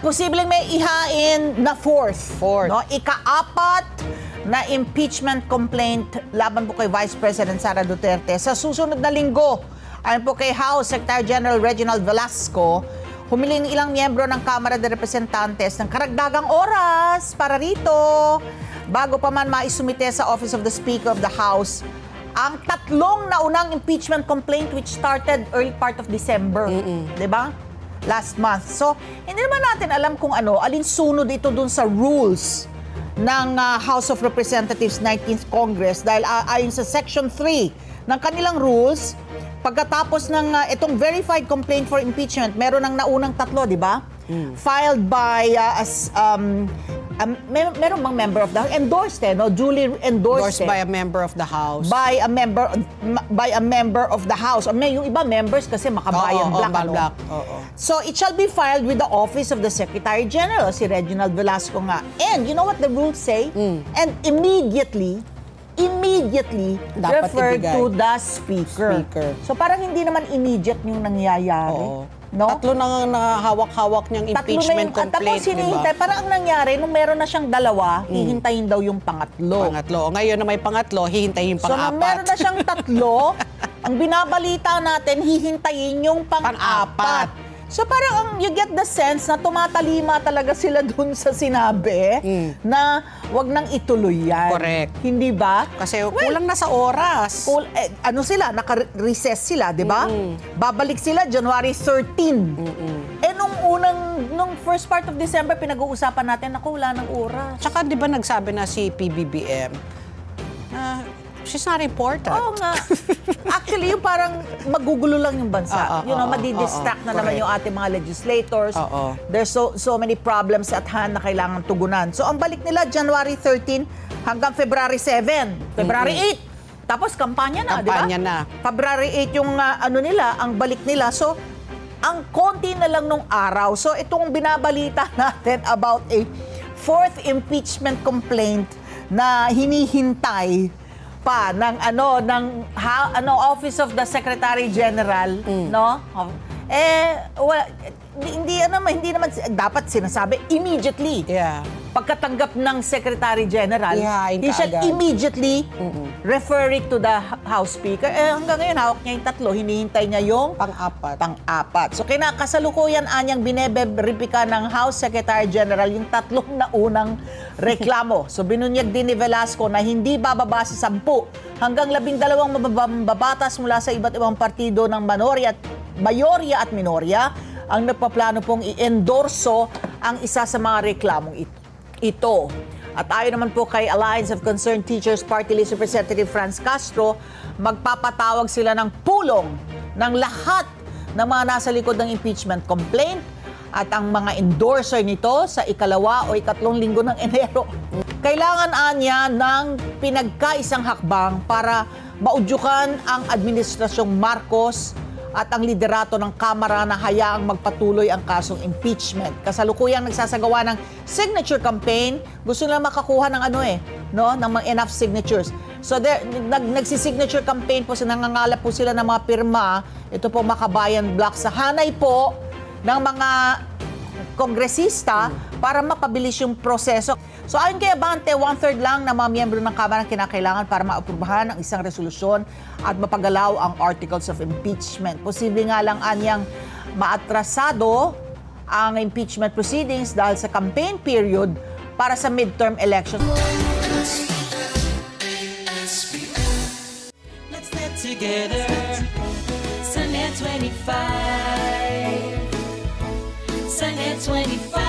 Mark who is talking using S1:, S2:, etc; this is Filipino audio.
S1: Posibleng may ihain na fourth. No? Ika-apat na impeachment complaint laban po kay Vice President Sara Duterte sa susunod na linggo. Ayon po kay House Secretary General Reginald Velasco, humiling ilang miyembro ng Kamara de Representantes ng karagdagang oras para rito bago pa man maisumite sa Office of the Speaker of the House ang tatlong naunang impeachment complaint which started early part of December. Diba? Last month. So, hindi naman natin alam kung alinsunod ito dun sa rules ng House of Representatives 19th Congress dahil ayon sa Section 3 ng kanilang rules, pagkatapos ng itong verified complaint for impeachment, meron ng naunang tatlo, di ba? Filed by, meron bang member of the House? Endorsed, no? Duly endorsed.
S2: By a member of the House.
S1: By a member of the House. Or yung iba members kasi makabayan black. So, it shall be filed with the Office of the Secretary General, si Reginald Velasco nga. And you know what the rules say? And immediately
S2: dapat
S1: referred
S2: ibigay
S1: to the speaker. So parang hindi naman immediate yung nangyayari. No?
S2: Tatlo na hawak-hawak niyang impeachment complaint,
S1: tapos hinihintay. Diba? Parang ang nangyari, nung meron na siyang dalawa, hihintayin daw yung pangatlo.
S2: Ngayon na may pangatlo, hihintayin yung pang-apat.
S1: So nung meron na siyang tatlo, ang binabalita natin, hihintayin yung pang-apat. So parang you get the sense na tumatalima talaga sila dun sa sinabi na wag nang ituloy yan.
S2: Correct.
S1: Hindi ba?
S2: Kasi kulang na sa oras.
S1: Naka-recess sila, di ba? Babalik sila January 13. Nung first part of December, pinag-uusapan natin, naku, wala ng oras.
S2: Tsaka di ba nagsabi na si PBBM, she's not important.
S1: Oo nga. Actually, yung parang magugulo lang yung bansa. Madidistract na naman yung ating mga legislators. There's so many problems at hand na kailangan tugunan. So, ang balik nila, January 13 hanggang February 7. February 8. Tapos, kampanya na, di ba?
S2: Kampanya na.
S1: February 8 yung ang balik nila. So, ang konti na lang nung araw. So, itong binabalita natin about a fourth impeachment complaint na hinihintay pa ng Office of the Secretary General, no? Hindi naman dapat sinasabi immediately. Pagkatanggap ng Secretary General, he shall immediately refer it to the House Speaker. Hanggang ngayon, hawak niya yung tatlo, hinihintay niya yung pang-apat. So, kinakasalukuyan anyang bineberipika ng House Secretary General yung tatlong naunang reklamo. So, binunyag din ni Velasco na hindi bababa sa 10 hanggang 12 mababatas mula sa iba't ibang partido ng mayorya at minorya ang nagpaplano pong i-endorso ang isa sa mga reklamong ito. At ayon naman po kay Alliance of Concerned Teachers Party List Representative Franz Castro, magpapatawag sila ng pulong ng lahat ng mga nasa likod ng impeachment complaint at ang mga endorser nito sa ikalawa o ikatlong linggo ng Enero. Kailangan anya ng pinagkaisang hakbang para maudyukan ang Administrasyong Marcos at ang liderato ng Kamara na hayaang magpatuloy ang kasong impeachment. Kasalukuyang nagsasagawa ng signature campaign, gusto nila makakuha ng ng mga enough signatures. So nagsi-signature campaign po, nangangalap po sila ng mga pirma, ito po Makabayan Block sa hanay po ng mga kongresista para mapabilis yung proseso. So ayon kay Abante, 1/3 lang ng mga miyembro ng Kamara ang kinakailangan para maaprubahan ang isang resolusyon at mapagalaw ang articles of impeachment. Posible nga lang anyang maatrasado ang impeachment proceedings dahil sa campaign period para sa midterm election.
S3: Let's get together, Sunday 25. Sunday 25.